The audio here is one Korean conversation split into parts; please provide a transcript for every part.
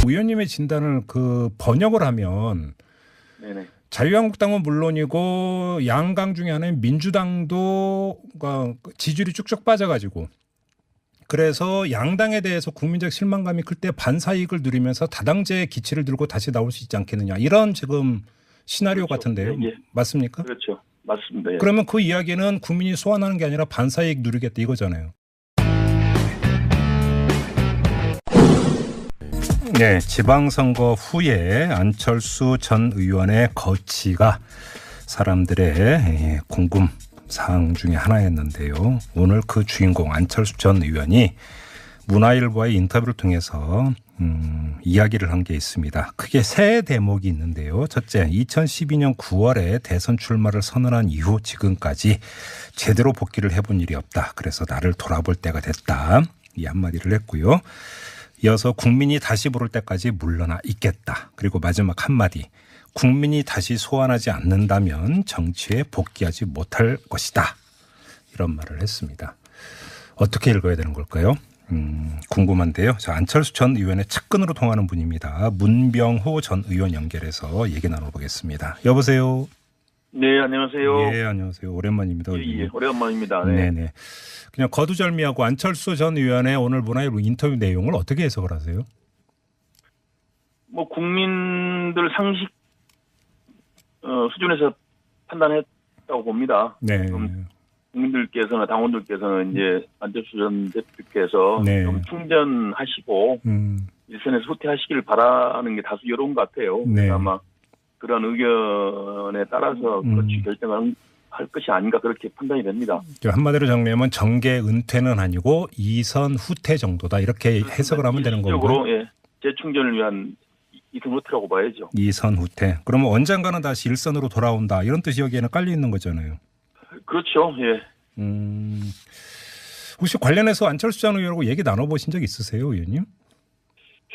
의원님의 진단을 그 번역을 하면 네네. 자유한국당은 물론이고 양강 중에 하나인 민주당도 지지율이 쭉쭉 빠져가지고 그래서 양당에 대해서 국민적 실망감이 클 때 반사이익을 누리면서 다당제의 기치를 들고 다시 나올 수 있지 않겠느냐 이런 지금 시나리오 그렇죠. 같은데요. 예, 예. 맞습니까? 그렇죠. 맞습니다. 예. 그러면 그 이야기는 국민이 소환하는 게 아니라 반사이익 누리겠다 이거잖아요. 네, 지방선거 후에 안철수 전 의원의 거취가 사람들의 궁금 사항 중에 하나였는데요. 오늘 그 주인공 안철수 전 의원이 문화일보와의 인터뷰를 통해서 이야기를 한 게 있습니다. 크게 세 대목이 있는데요. 첫째, 2012년 9월에 대선 출마를 선언한 이후 지금까지 제대로 복귀를 해본 일이 없다. 그래서 나를 돌아볼 때가 됐다. 이 한마디를 했고요. 이어서 국민이 다시 부를 때까지 물러나 있겠다. 그리고 마지막 한마디. 국민이 다시 소환하지 않는다면 정치에 복귀하지 못할 것이다. 이런 말을 했습니다. 어떻게 읽어야 되는 걸까요? 궁금한데요. 자, 안철수 전 의원의 측근으로 통하는 분입니다. 문병호 전 의원 연결해서 얘기 나눠보겠습니다. 여보세요. 네, 안녕하세요. 네, 안녕하세요. 오랜만입니다. 예, 오랜만입니다. 네. 네네. 그냥 거두절미하고 안철수 전 의원의 오늘 문화일보 인터뷰 내용을 어떻게 해석을 하세요? 뭐 국민들 상식 수준에서 판단했다고 봅니다. 네. 국민들께서나 당원들께서는 이제 안철수 전 대표께서 네. 좀 충전하시고 일선에서 후퇴하시기를 바라는 게 다수 여론 같아요. 네. 아마 그런 의견에 따라서 그렇게 결정을 할 것이 아닌가 그렇게 판단이 됩니다. 한마디로 정리하면 정계 은퇴는 아니고 이선 후퇴 정도다 이렇게 해석을 하면 되는 건가요? 예, 재충전을 위한 이선 후퇴라고 봐야죠. 이선 후퇴. 그러면 언젠가는 다시 일선으로 돌아온다 이런 뜻이 여기에는 깔려 있는 거잖아요. 그렇죠. 예. 혹시 관련해서 안철수 전 의원하고 얘기 나눠보신 적 있으세요, 의원님?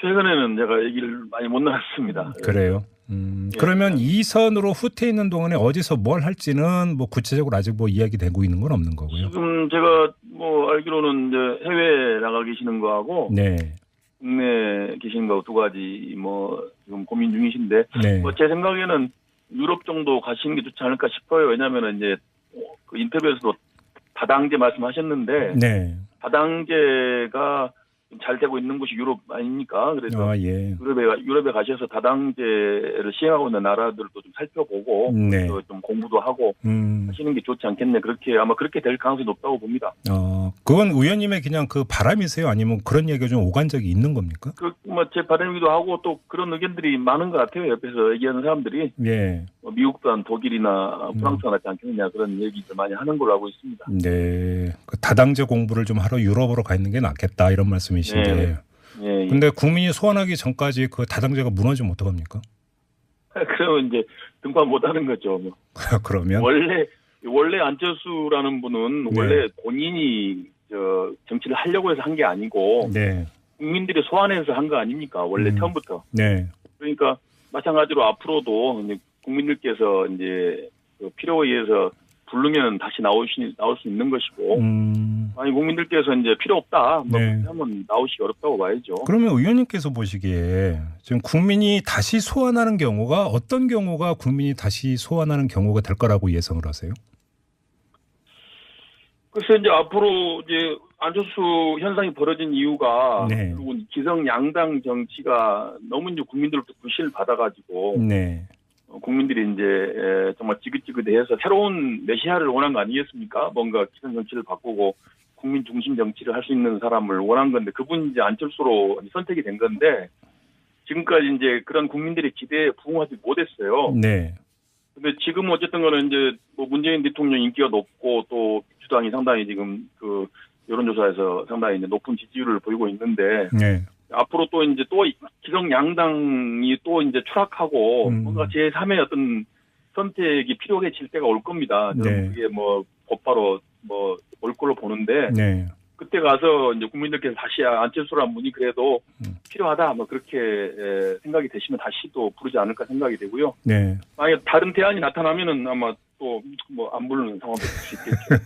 최근에는 제가 얘기를 많이 못 나눴습니다. 그래요. 그러면 이선으로 후퇴 있는 동안에 어디서 뭘 할지는 뭐 구체적으로 아직 뭐 이야기되고 있는 건 없는 거고요. 지금 제가 뭐 알기로는 이제 해외 나가 계시는 거하고 네. 국내 계시는 거 두 가지 뭐 지금 고민 중이신데 네. 뭐 제 생각에는 유럽 정도 가시는 게 좋지 않을까 싶어요. 왜냐하면 이제 그 인터뷰에서도 다당제 말씀하셨는데 네. 다당제가 잘 되고 있는 곳이 유럽 아닙니까? 그래서 예. 유럽에 가셔서 다당제를 시행하고 있는 나라들도 좀 살펴보고 네. 좀 공부도 하고 하시는 게 좋지 않겠네. 아마 그렇게 될 가능성이 높다고 봅니다. 그건 의원님의 그냥 그 바람이세요? 아니면 그런 얘기가 좀 오간 적이 있는 겁니까? 제 바람이기도 하고 또 그런 의견들이 많은 것 같아요. 옆에서 얘기하는 사람들이. 예. 미국 또한 독일이나 프랑스가 낫지 않겠느냐 그런 얘기들 많이 하는 걸로 알고 있습니다. 네. 그 다당제 공부를 좀 하러 유럽으로 가 있는 게 낫겠다 이런 말씀이신데. 네. 예. 근데 국민이 소환하기 전까지 그 다당제가 무너지면 어떡합니까? 그러면 이제 등판 못 하는 거죠. 뭐. 그러면? 원래 안철수라는 분은 네. 원래 본인이 정치를 하려고 해서 한 게 아니고 네. 국민들이 소환해서 한 거 아닙니까? 원래 처음부터. 네. 그러니까 마찬가지로 앞으로도 이제 국민들께서 이제 필요에 의해서 부르면 다시 나올 수 있는 것이고, 아니 국민들께서 이제 필요 없다, 뭐 네. 그렇게 하면 나오시기 어렵다고 봐야죠. 그러면 의원님께서 보시기에 지금 국민이 다시 소환하는 경우가 어떤 경우가 국민이 다시 소환하는 경우가 될 거라고 예상을 하세요? 글쎄 이제 앞으로 이제 안철수 현상이 벌어진 이유가 네. 그리고 기성 양당 정치가 너무 이제 국민들로부터 부시를 받아가지고. 네. 국민들이 이제 정말 지긋지긋해서 새로운 메시아를 원한 거 아니겠습니까? 뭔가 기성 정치를 바꾸고 국민 중심 정치를 할 수 있는 사람을 원한 건데 그분이 이제 안철수로 선택이 된 건데 지금까지 이제 그런 국민들의 기대에 부응하지 못했어요. 네. 근데 지금 어쨌든 간에 이제 뭐 문재인 대통령 인기가 높고 또 민주당이 상당히 지금 그 여론조사에서 상당히 이제 높은 지지율을 보이고 있는데 네. 앞으로 또 이제 또 기성 양당이 또 이제 추락하고 뭔가 제3의 어떤 선택이 필요해질 때가 올 겁니다. 저는 네. 그게 뭐 곧바로 뭐 올 걸로 보는데 네. 그때 가서 이제 국민들께서 다시 안철수라는 분이 그래도 필요하다 뭐 그렇게 생각이 되시면 다시 또 부르지 않을까 생각이 되고요. 네. 만약 다른 대안이 나타나면은 아마 또 뭐 안 부르는 상황도 될 수 있겠죠.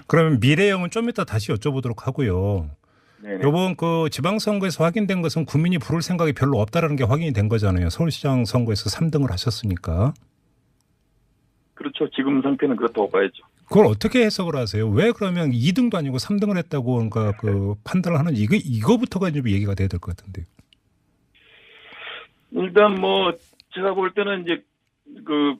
그러면 미래형은 좀 이따 다시 여쭤보도록 하고요. 네네. 이번 그 지방선거에서 확인된 것은 국민이 부를 생각이 별로 없다라는 게 확인이 된 거잖아요. 서울시장 선거에서 3등을 하셨으니까. 그렇죠. 지금 상태는 그렇다고 봐야죠. 그걸 어떻게 해석을 하세요? 왜 그러면 2등도 아니고 3등을 했다고 그러니까 그 판단을 하는지 이거부터가 좀 얘기가 돼야 될 것 같은데요. 일단 뭐 제가 볼 때는 이제 그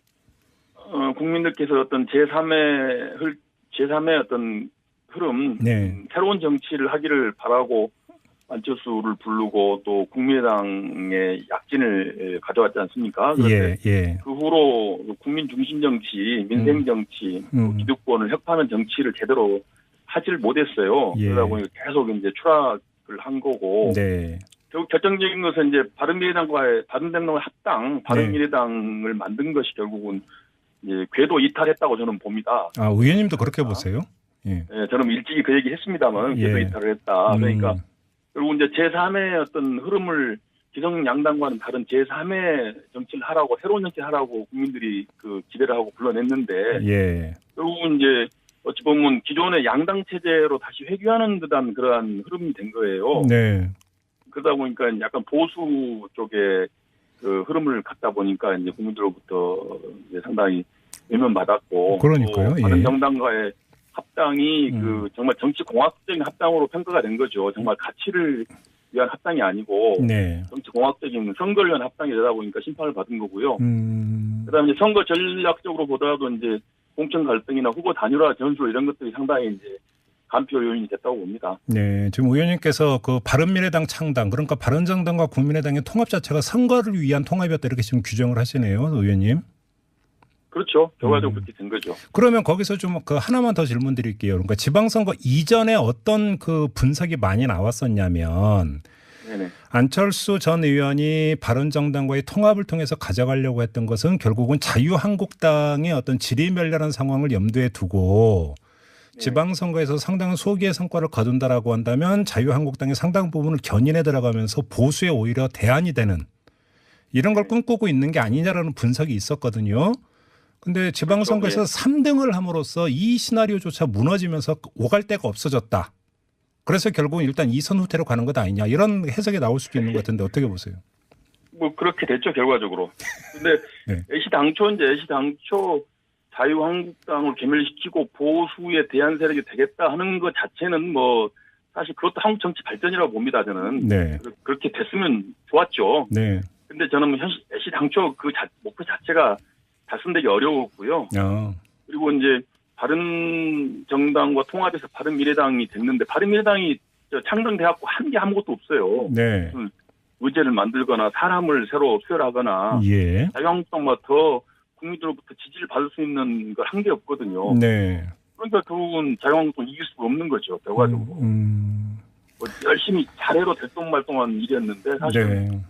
국민들께서 어떤 제3의 어떤 흐름, 네. 새로운 정치를 하기를 바라고 안철수를 부르고 또 국민의당의 약진을 가져왔지 않습니까? 예, 예. 그 후로 국민 중심 정치, 민생 정치, 또 기득권을 혁파하는 정치를 제대로 하질 못했어요. 예. 그러다 보니 계속 이제 추락을 한 거고. 네. 결국 결정적인 것은 이제 바른미래당과의 합당, 바른미래당을 만든 것이 결국은 이제 궤도 이탈했다고 저는 봅니다. 아, 의원님도 그렇게 보세요? 예. 네, 저는 일찍이 그 얘기 했습니다만 궤도 이탈을 했다. 그러니까 그리고 이제 제3의 어떤 흐름을 기성 양당과는 다른 제3의 정치를 하라고 새로운 정치를 하라고 국민들이 그 기대를 하고 불러냈는데 예. 결국은 이제 어찌 보면 기존의 양당 체제로 다시 회귀하는 듯한 그러한 흐름이 된 거예요. 네. 그러다 보니까 약간 보수 쪽에 그 흐름을 갖다 보니까 이제 국민들로부터 이제 상당히 외면받았고, 그러니까요. 다른 예. 정당과의 합당이 그 정말 정치 공학적인 합당으로 평가가 된 거죠. 정말 가치를 위한 합당이 아니고 네. 정치 공학적인 선거를 위한 합당이 되다 보니까 심판을 받은 거고요. 그다음에 이제 선거 전략적으로 보더라도 이제 공천 갈등이나 후보 단일화 전술 이런 것들이 상당히 이제 간표 요인이 됐다고 봅니다. 네, 지금 의원님께서 그 바른미래당 창당, 그러니까 바른정당과 국민의당의 통합 자체가 선거를 위한 통합이었다 이렇게 지금 규정을 하시네요, 의원님. 그렇죠. 결과적으로 그렇게 된 거죠. 그러면 거기서 좀 그 하나만 더 질문 드릴게요. 그러니까 지방선거 이전에 어떤 그 분석이 많이 나왔었냐면 네네. 안철수 전 의원이 바른정당과의 통합을 통해서 가져가려고 했던 것은 결국은 자유한국당의 어떤 지리멸렬한 상황을 염두에 두고 지방선거에서 상당한 소기의 성과를 거둔다라고 한다면 자유한국당이 상당 부분을 견인해 들어가면서 보수에 오히려 대안이 되는 이런 걸 꿈꾸고 있는 게 아니냐라는 분석이 있었거든요. 근데 지방선거에서 그렇죠. 3등을 함으로써 이 시나리오조차 무너지면서 오갈 데가 없어졌다. 그래서 결국은 일단 이선 후퇴로 가는 것 아니냐 이런 해석이 나올 수도 있는 것 같은데 어떻게 보세요? 뭐 그렇게 됐죠 결과적으로. 근데 네. 애시당초 자유한국당을 괴멸시키고 보수의 대안 세력이 되겠다 하는 것 자체는 뭐 사실 그것도 한국 정치 발전이라고 봅니다 저는. 네. 그렇게 됐으면 좋았죠. 네. 근데 저는 애시당초 그 목표 자체가 달성되기 어려웠고요. 그리고 이제 바른 정당과 통합해서 바른미래당이 됐는데 바른미래당이 창당돼갖고 한 게 아무것도 없어요. 네. 의제를 만들거나 사람을 새로 수혈하거나 예. 자유한국당과 더 국민들로부터 지지를 받을 수 있는 걸 한 게 없거든요. 네. 그러니까 결국은 자유한국당 이길 수가 없는 거죠. 결과적으로. 뭐 열심히 잘해도 될똥말똥한 일이었는데 사실 네.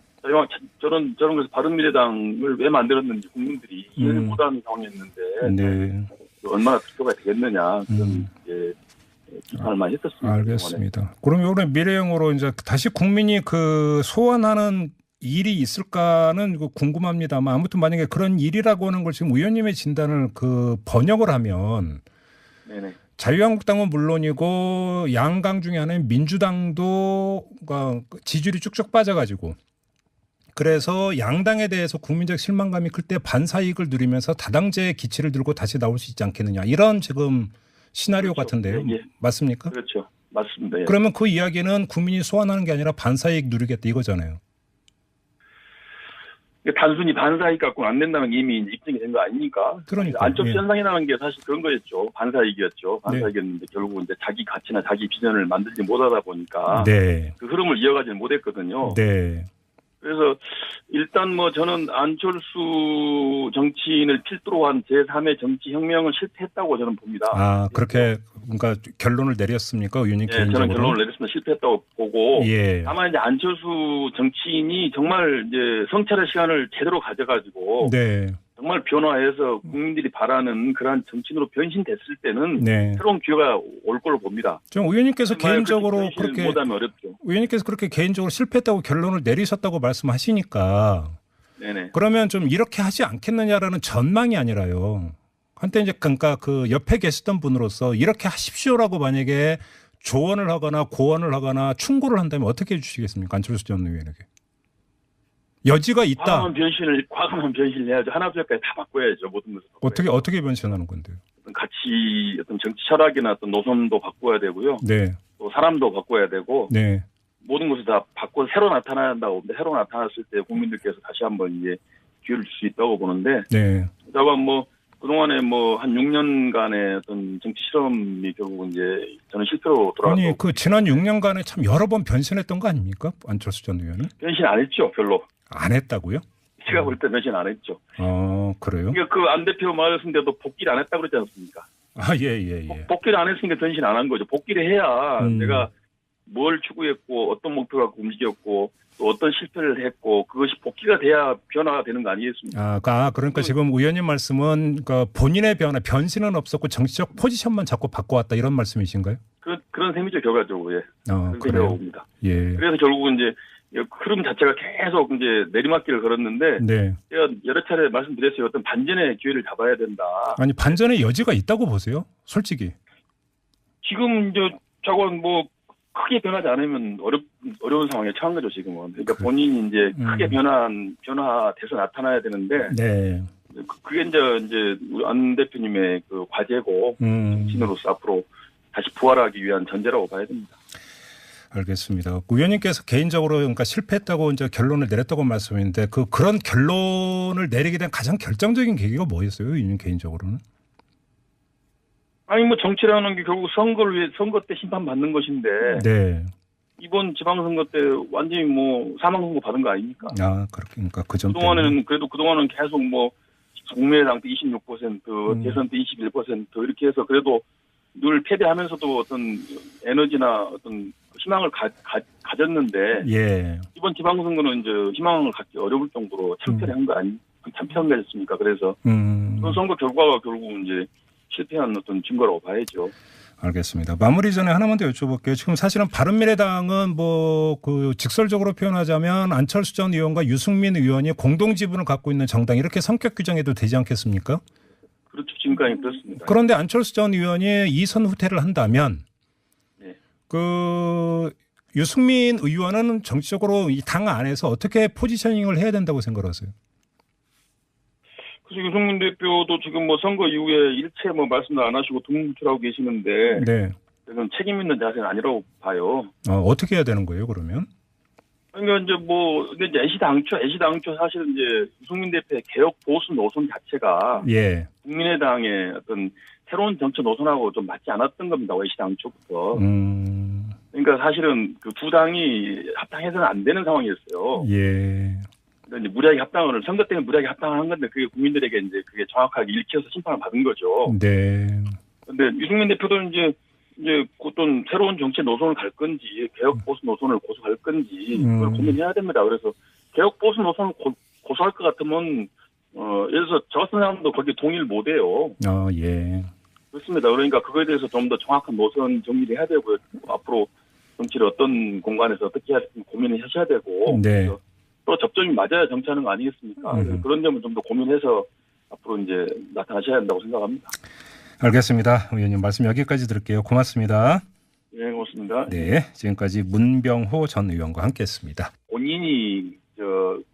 저런 것에서 바른미래당을 왜 만들었는지 국민들이 이해를 못하는 상황이었는데 네. 얼마나 비교가 되겠느냐 그런 비판을 많이 했었습니다. 알겠습니다. 그럼 이번에 미래형으로 이제 다시 국민이 그 소환하는 일이 있을까는 궁금합니다만 아무튼 만약에 그런 일이라고 하는 걸 지금 의원님의 진단을 그 번역을 하면 네네. 자유한국당은 물론이고 양강 중에 하나인 민주당도 지지율이 쭉쭉 빠져가지고 그래서 양당에 대해서 국민적 실망감이 클 때 반사이익을 누리면서 다당제의 기치를 들고 다시 나올 수 있지 않겠느냐 이런 지금 시나리오 그렇죠. 같은데요. 예. 맞습니까? 그렇죠. 맞습니다. 예. 그러면 그 이야기는 국민이 소환하는 게 아니라 반사이익 누리겠다 이거잖아요. 단순히 반사이익 갖고는 안 된다는 게 이미 입증이 된 거 아닙니까? 그러니까 안철수 현상이라는 게 사실 그런 거였죠. 반사이익이었죠. 반사이익이었는데 결국은 이제 자기 가치나 자기 비전을 만들지 못하다 보니까 네. 그 흐름을 이어가지 못했거든요. 네. 그래서 일단 뭐 저는 안철수 정치인을 필두로 한 제3의 정치혁명은 실패했다고 저는 봅니다. 아 그렇게 그러니까 결론을 내렸습니까 의원님 네, 개인적으로? 저는 결론을 내렸습니다. 실패했다고 보고 예. 다만 이제 안철수 정치인이 정말 이제 성찰의 시간을 제대로 가져가지고 네. 정말 변화해서 국민들이 바라는 그러한 정치인으로 변신됐을 때는 네. 새로운 기회가 올 걸로 봅니다. 좀 의원님께서 개인적으로 그렇게 못하면 어렵죠. 의원님께서 그렇게 개인적으로 실패했다고 결론을 내리셨다고 말씀하시니까 네네. 그러면 좀 이렇게 하지 않겠느냐라는 전망이 아니라요. 한때 이제 그러니까 그 옆에 계셨던 분으로서 이렇게 하십시오라고 만약에 조언을 하거나 고언을 하거나 충고를 한다면 어떻게 해주시겠습니까? 안철수 전 의원에게. 여지가 있다. 과감한 변신을 해야죠. 하나부터까지 다 바꿔야죠. 모든 것을 바꿔야죠. 어떻게 변신하는 건데요? 가치, 어떤 정치 철학이나 어떤 노선도 바꿔야 되고요. 네. 또 사람도 바꿔야 되고. 네. 모든 것을 다 바꿔 새로 나타나야 한다고 보는데 새로 나타났을 때 국민들께서 다시 한번 이제 기회를 줄 수 있다고 보는데. 네. 다만 뭐 그동안에 뭐 한 6년간의 어떤 정치 실험이 결국 이제 저는 실패로 돌아갔고. 아니 그 지난 6년간에 참 여러 번 변신했던 거 아닙니까? 안철수 전 의원은? 변신 안 했죠, 별로. 안 했다고요? 제가 볼 때 변신 안 했죠. 그래요? 그러니까 그 안 대표 말씀대로 복귀를 안 했다고 그랬지 않습니까? 예. 복귀를 안 했으니까 변신 안 한 거죠. 복귀를 해야 내가 뭘 추구했고 어떤 목표를 갖고 움직였고 또 어떤 실패를 했고 그것이 복귀가 돼야 변화가 되는 거 아니겠습니까? 그러니까 지금 의원님 말씀은 그러니까 본인의 변신은 없었고 정치적 포지션만 자꾸 바꿔왔다 이런 말씀이신가요? 그런 셈이죠, 결과적으로. 예. 그래요. 봅니다. 예. 그래서 결국은 이제 흐름 자체가 계속 이제 내리막길을 걸었는데 네. 제가 여러 차례 말씀드렸어요. 어떤 반전의 기회를 잡아야 된다. 아니 반전의 여지가 있다고 보세요? 솔직히. 지금 이제 저건 뭐 크게 변하지 않으면 어려운 상황에 처한 거죠, 지금은. 그러니까 본인이 이제 크게 변화돼서 나타나야 되는데. 네. 그게 이제 우리 안 대표님의 그 과제고 정치인으로서 앞으로 다시 부활하기 위한 전제라고 봐야 됩니다. 알겠습니다. 의원님께서 개인적으로 그러니까 실패했다고 이제 결론을 내렸다고 말씀인데 그런 결론을 내리게 된 가장 결정적인 계기가 뭐였어요, 의원님 개인적으로는? 아니 뭐 정치라는 게 결국 선거를 위해 선거 때 심판 받는 것인데. 네. 이번 지방선거 때 완전히 뭐 사망선고 받은 거 아닙니까? 그러니까 그전 그동안은 계속 뭐 국민의당 때 26%, 대선 때 21% 이렇게 해서 그래도 늘 패배하면서도 어떤 에너지나 어떤 희망을 가졌는데. 예. 이번 지방선거는 이제 희망을 갖기 어려울 정도로 참패한 거 참패한 거였습니까? 그래서 그런 선거 결과가 결국 이제 실패한 어떤 증거라고 봐야죠. 알겠습니다. 마무리 전에 하나만 더 여쭤볼게요. 지금 사실은 바른미래당은 뭐 그 직설적으로 표현하자면 안철수 전 의원과 유승민 의원이 공동 지분을 갖고 있는 정당 이렇게 성격 규정해도 되지 않겠습니까? 그렇죠. 지금까지 그렇습니다. 그런데 안철수 전 의원이 이선 후퇴를 한다면 네. 그 유승민 의원은 정치적으로 이 당 안에서 어떻게 포지셔닝을 해야 된다고 생각하세요? 그래서 유승민 대표도 지금 뭐 선거 이후에 일체 뭐 말씀도 안 하시고 등무출하고 계시는데. 네. 저는 책임 있는 자세는 아니라고 봐요. 어떻게 해야 되는 거예요, 그러면? 그러니까 이제 애시당초 사실 이제 유승민 대표의 개혁 보수 노선 자체가. 예. 국민의당의 어떤 새로운 정치 노선하고 좀 맞지 않았던 겁니다. 애시당초부터. 그러니까 사실은 그 두 당이 합당해서는 안 되는 상황이었어요. 예. 이제 무리하게 선거 때문에 무리하게 합당을 한 건데 그게 국민들에게 이제 그게 정확하게 읽혀서 심판을 받은 거죠. 네. 근데 유승민 대표도 이제 어떤 새로운 정치 노선을 갈 건지 개혁 보수 노선을 고수할 건지 그걸 고민해야 됩니다. 그래서 개혁 보수 노선을 고수할 것 같으면 예를 들어서 저 같은 사람도 거기에 동의를 못 해요. 예. 그렇습니다. 그러니까 그거에 대해서 좀 더 정확한 노선 정리를 해야 되고요. 앞으로 정치를 어떤 공간에서 어떻게 해야 될지 고민을 하셔야 되고. 네. 또 접점이 맞아야 정치하는 거 아니겠습니까? 그런 점을 좀 더 고민해서 앞으로 이제 나타나셔야 한다고 생각합니다. 알겠습니다. 의원님 말씀 여기까지 들을게요. 고맙습니다. 네, 고맙습니다. 네, 지금까지 문병호 전 의원과 함께했습니다. 본인이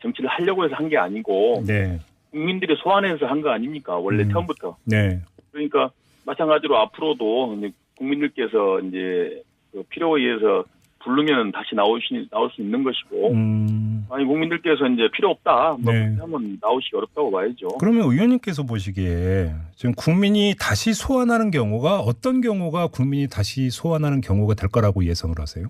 정치를 하려고 해서 한 게 아니고 네. 국민들이 소환해서 한 거 아닙니까? 원래 처음부터. 네. 그러니까 마찬가지로 앞으로도 국민들께서 이제 필요에 의해서 부르면 다시 나올 수 있는 것이고, 아니 국민들께서 이제 필요 없다, 네. 하면 나오시기 어렵다고 봐야죠. 그러면 의원님께서 보시기에 지금 국민이 다시 소환하는 경우가 어떤 경우가 국민이 다시 소환하는 경우가 될 거라고 예상을 하세요?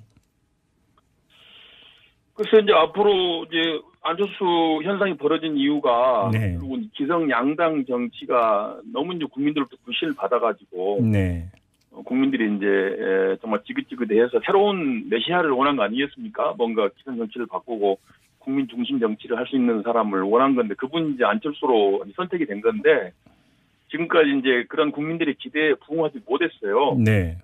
글쎄 이제 앞으로 이제 안철수 현상이 벌어진 이유가 네. 그리고 기성 양당 정치가 너무 이제 국민들로부터 불신을 받아가지고. 네. 국민들이 이제 정말 지긋지긋해서 새로운 메시아를 원한 거 아니겠습니까? 뭔가 기성 정치를 바꾸고 국민 중심 정치를 할 수 있는 사람을 원한 건데 그분이 이제 안철수로 선택이 된 건데 지금까지 이제 그런 국민들의 기대에 부응하지 못했어요. 네.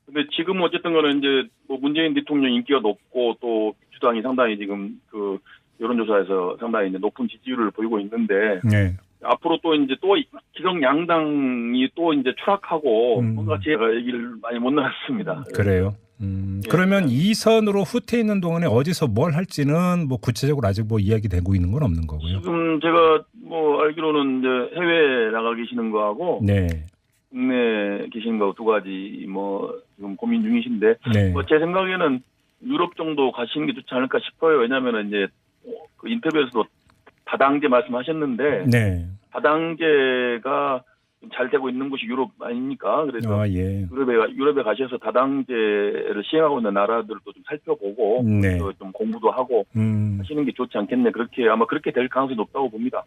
근데 지금 어쨌든 거는 이제 뭐 문재인 대통령 인기가 높고 또 민주당이 상당히 지금 그 여론조사에서 상당히 이제 높은 지지율을 보이고 있는데 네. 앞으로 또 이제 또 기성 양당이 또 이제 추락하고 뭔가 제가 얘기를 많이 못 나눴습니다. 그래요. 예. 그러면 이선으로 후퇴 있는 동안에 어디서 뭘 할지는 뭐 구체적으로 아직 뭐 이야기되고 있는 건 없는 거고요. 지금 제가 뭐 알기로는 이제 해외 나가 계시는 거하고 네. 국내 계시는 거 두 가지 뭐 지금 고민 중이신데 네. 뭐 제 생각에는 유럽 정도 가시는 게 좋지 않을까 싶어요. 왜냐하면 이제 그 인터뷰에서도 다당제 말씀하셨는데 네. 다당제가 잘 되고 있는 곳이 유럽 아닙니까? 그래서 아, 예. 유럽에 가셔서 다당제를 시행하고 있는 나라들도 좀 살펴보고 네. 좀 공부도 하고 하시는 게 좋지 않겠네. 아마 그렇게 될 가능성이 높다고 봅니다.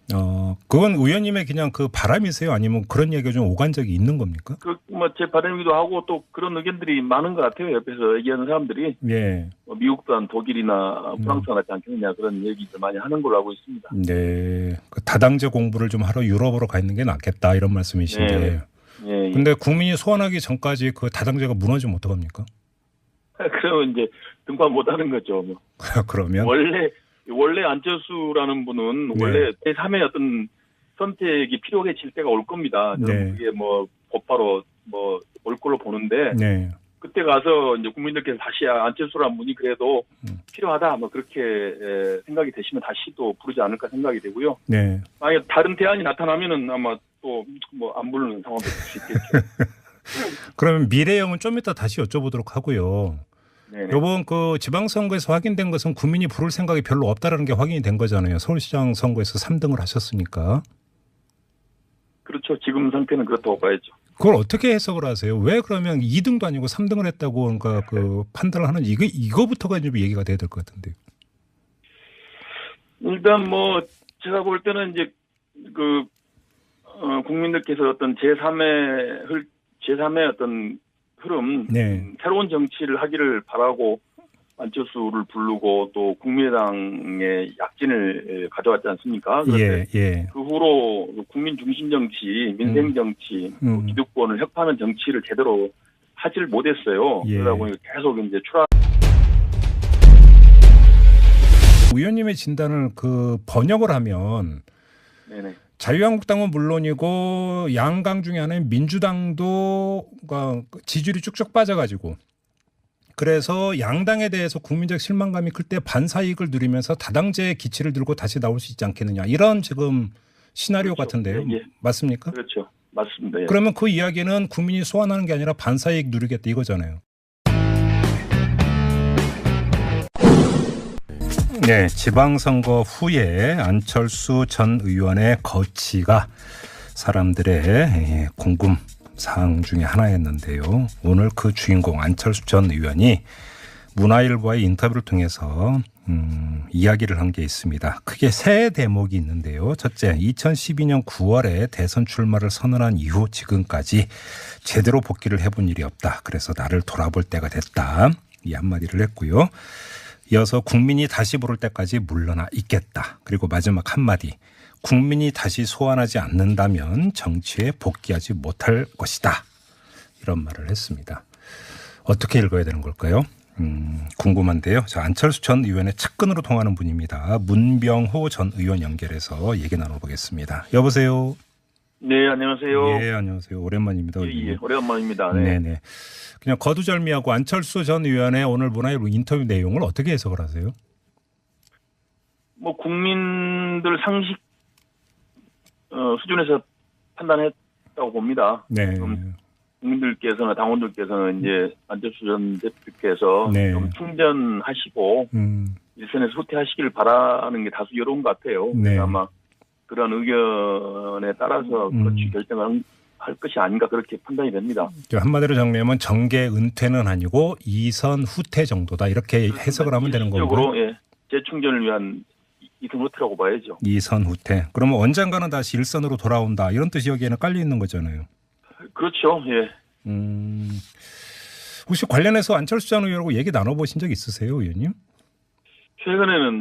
그건 의원님의 그냥 그 바람이세요? 아니면 그런 얘기가 좀 오간 적이 있는 겁니까? 뭐 제 바람이기도 하고 또 그런 의견들이 많은 것 같아요. 옆에서 얘기하는 사람들이 예. 미국보다는 독일이나 프랑스가 낫지 않겠느냐 그런 얘기들 많이 하는 걸로 알고 있습니다. 네. 그 다당제 공부를 좀 하러 유럽으로 가 있는 게 낫겠다 이런 말씀이신데. 네. 예. 근데 국민이 소환하기 전까지 그 다당제가 무너지면 어떡합니까? 그러면 이제 등판 못 하는 거죠. 뭐. 그러면 원래 안철수라는 분은 네. 원래 제3의 어떤 선택이 필요해질 때가 올 겁니다. 네. 그게 뭐 곧바로 뭐 올 걸로 보는데 네. 그때 가서 이제 국민들께서 다시 안철수라는 분이 그래도 필요하다 뭐 그렇게 생각이 되시면 다시 또 부르지 않을까 생각이 되고요. 네. 만약 다른 대안이 나타나면은 아마 또 뭐 안 부르는 상황도 될 수 있겠죠. 그러면 미래형은 좀 이따 다시 여쭤보도록 하고요. 네네. 이번 그 지방선거에서 확인된 것은 국민이 부를 생각이 별로 없다라는 게 확인이 된 거잖아요. 서울시장 선거에서 3등을 하셨으니까. 그렇죠. 지금 상태는 그렇다고 봐야죠. 그걸 어떻게 해석을 하세요? 왜 그러면 2등도 아니고 3등을 했다고 그러니까 그 판단을 하는지 이거부터가 좀 얘기가 돼야 될 것 같은데요. 일단 뭐 제가 볼 때는 이제 그 국민들께서 어떤 제3의 어떤 흐름, 네. 새로운 정치를 하기를 바라고 안철수를 부르고 또 국민의당의 약진을 가져왔지 않습니까? 예, 예. 그 후로 국민 중심 정치, 민생 정치, 또 기득권을 혁파하는 정치를 제대로 하지를 못했어요. 예. 그러다 보니 계속 이제 추락. 의원님의 진단을 그 번역을 하면 네네. 자유한국당은 물론이고 양강 중에 하나인 민주당도 지지율이 쭉쭉 빠져가지고 그래서 양당에 대해서 국민적 실망감이 클 때 반사이익을 누리면서 다당제의 기치를 들고 다시 나올 수 있지 않겠느냐 이런 지금 시나리오 그렇죠. 같은데요. 예. 맞습니까? 그렇죠. 맞습니다. 예. 그러면 그 이야기는 국민이 소환하는 게 아니라 반사이익 누리겠다 이거잖아요. 네, 지방선거 후에 안철수 전 의원의 거취가 사람들의 궁금 사항 중에 하나였는데요. 오늘 그 주인공 안철수 전 의원이 문화일보와의 인터뷰를 통해서 이야기를 한 게 있습니다. 크게 세 대목이 있는데요. 첫째, 2012년 9월에 대선 출마를 선언한 이후 지금까지 제대로 복귀를 해본 일이 없다. 그래서 나를 돌아볼 때가 됐다. 이 한마디를 했고요. 이어서 국민이 다시 부를 때까지 물러나 있겠다. 그리고 마지막 한마디. 국민이 다시 소환하지 않는다면 정치에 복귀하지 못할 것이다. 이런 말을 했습니다. 어떻게 읽어야 되는 걸까요? 궁금한데요. 자, 안철수 전 의원의 측근으로 통하는 분입니다. 문병호 전 의원 연결해서 얘기 나눠보겠습니다. 여보세요. 네, 안녕하세요. 예, 안녕하세요. 오랜만입니다. 예, 오랜만입니다. 네. 네네. 그냥 거두절미하고 안철수 전 의원의 오늘 문화일보 인터뷰 내용을 어떻게 해석을 하세요? 뭐 국민들 상식 수준에서 판단했다고 봅니다. 네. 국민들께서나 당원들께서는 이제 안철수 전 대표께서 네. 좀 충전하시고 일선에서 후퇴하시기를 바라는 게 다수 여론 것 같아요. 네. 아마 그런 의견에 따라서 거취 결정을 할 것이 아닌가 그렇게 판단이 됩니다. 한마디로 정리하면 정계 은퇴는 아니고 2선 후퇴 정도다 이렇게 해석을 하면 되는 건가요? 예, 재충전을 위한 2선 후퇴라고 봐야죠. 2선 후퇴. 그러면 언젠가는 다시 1선으로 돌아온다 이런 뜻이 여기에는 깔려 있는 거잖아요. 그렇죠. 예. 혹시 관련해서 안철수 전 의원하고 얘기 나눠보신 적 있으세요, 의원님? 최근에는